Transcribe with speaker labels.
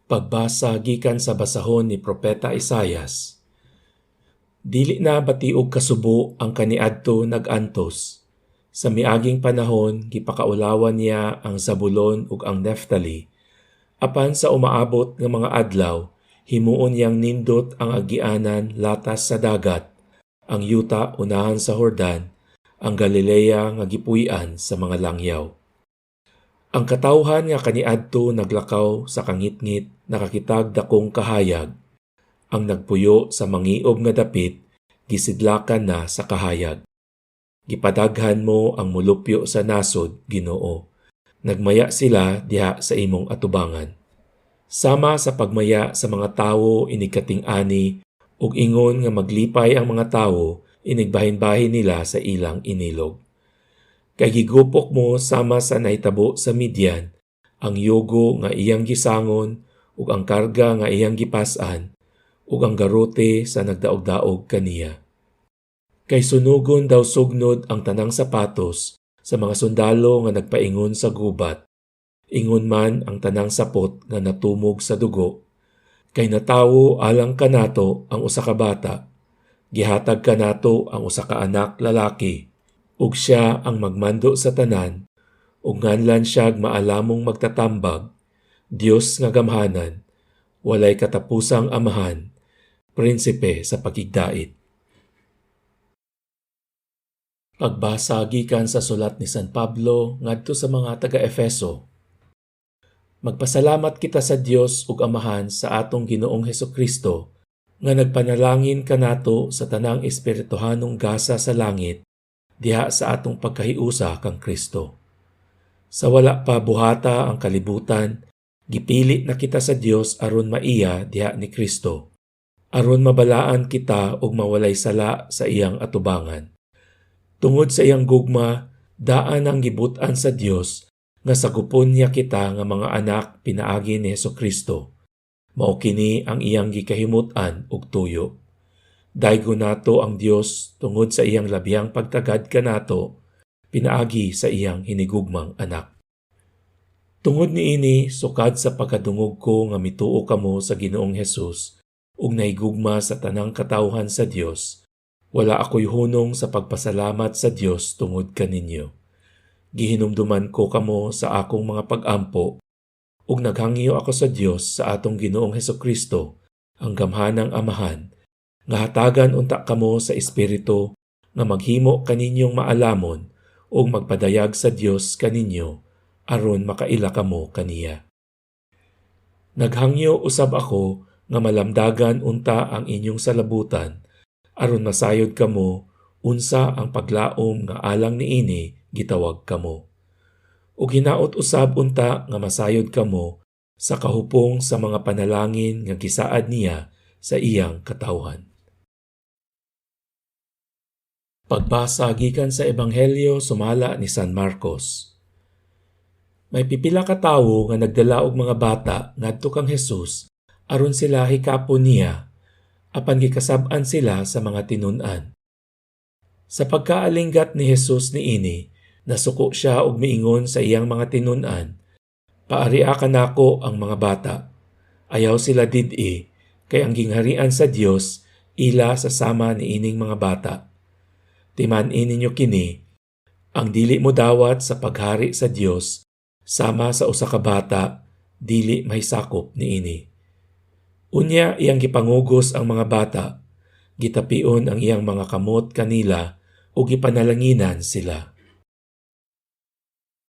Speaker 1: Pagbasa gikan sa basahon ni Propeta Isayas. Dili na batiog kasubo ang kaniadto nag-antos. Sa miaging panahon gipakaulawan niya ang Zabulon ug ang Neftali. Apan sa umaabot nga mga adlaw, himuon niyang nindot ang agianan latas sa dagat, ang yuta unahan sa Jordan, ang Galilea nga gipuy-an sa mga langyaw. Ang katawhan nga kaniadto naglakaw sa kangitngit nakakitag dakong kahayag. Ang nagpuyo sa mangiob nga dapit gisidlakan na sa kahayag. Gipadaghan mo ang mulupyo sa nasod, Ginoo. Nagmaya sila diha sa imong atubangan. Sama sa pagmaya sa mga tawo inigkating ani ug ingon nga maglipay ang mga tawo inigbahin-bahin nila sa ilang inilog. Kay gigupok mo sama sa nahitabo sa Midian, ang yogo nga iyang gisangon, ug ang karga nga iyang gipas-an, ug ang garote sa nagdaog-daog kaniya. Kay sunugon daw sugnod ang tanang sapatos sa mga sundalo nga nagpaingon sa gubat, ingon man ang tanang sapot nga natumog sa dugo. Kay natawo alang kanato ang usa ka bata, gihatag kanato ang usa ka anak lalaki, ug siya ang magmando sa tanan, ug nganlan siya maalamong magtatambag, Dios nga gamhanan, walay katapusang amahan, prinsipe sa pagigdait. Pagbasa gikan sa sulat ni San Pablo ngadto sa mga taga-Efeso. Magpasalamat kita sa Dios ug Amahan sa atong Ginoong Hesukristo nga nagpanalangin kanato sa tanang espirituhanong gasa sa langit diha sa atong pagkahiusa kang Kristo. Sa wala pa buhata ang kalibutan, gipili na kita sa Dios aron maiya diha ni Kristo, aron mabalaan kita ug mawalay sala sa iyang atubangan. Tungod sa iyang gugma, daan ang gibut-an sa Dios nga sagupon niya kita nga mga anak pinaagi ni Hesukristo. Mao kini ang iyang gikahimut-an ug tuyo. Daygo nato ang Dios tungod sa iyang labihang pagtagad kanato, pinaagi sa iyang hinigugmang anak. Tungod niini, sukad sa pagkadungog ko nga mituo kamo sa Ginoong Hesus ug nahigugma sa tanang katawhan sa Dios, wala ako'y hunong sa pagpasalamat sa Dios tungod kaninyo. Gihinumduman ko kamo sa akong mga pag-ampo ug naghangyo ako sa Dios sa atong Ginoong Hesukristo, ang gamhanang Amahan, nga hatagan unta kamo sa espiritu nga maghimo kaninyong maalamon ug magpadayag sa Dios kaninyo aron makaila kamo kaniya. Naghangyo usab ako nga malamdagan unta ang inyong salabutan aron masayod kamo unsa ang paglaom nga alang niini gitawag kamo. Ug hinaot usab unta nga masayod kamo sa kahupong sa mga panalangin nga gisaad niya sa iyang katawhan. Pagbasa gikan sa Ebanghelyo sumala ni San Marcos. May pipila ka tawo nga nagdala og mga bata ngadto kang Hesus aron sila hikapon niya, apan gikasab-an sila sa mga tinun-an. Sa pagkaalinggat ni Hesus niini, nasuko siya og miingon sa iyang mga tinun-an, "Paaria kanako ang mga bata. Ayaw sila did-i, kay ang gingharian sa Dios ila sa sama niining mga bata. Timan-in ninyo kini, ang dili mo dawat sa paghari sa Dios sama sa usa ka bata, dili mahisakop niini." Unya iyang gipangugos ang mga bata, gitapion ang iyang mga kamot kanila ug gipanalanginan sila.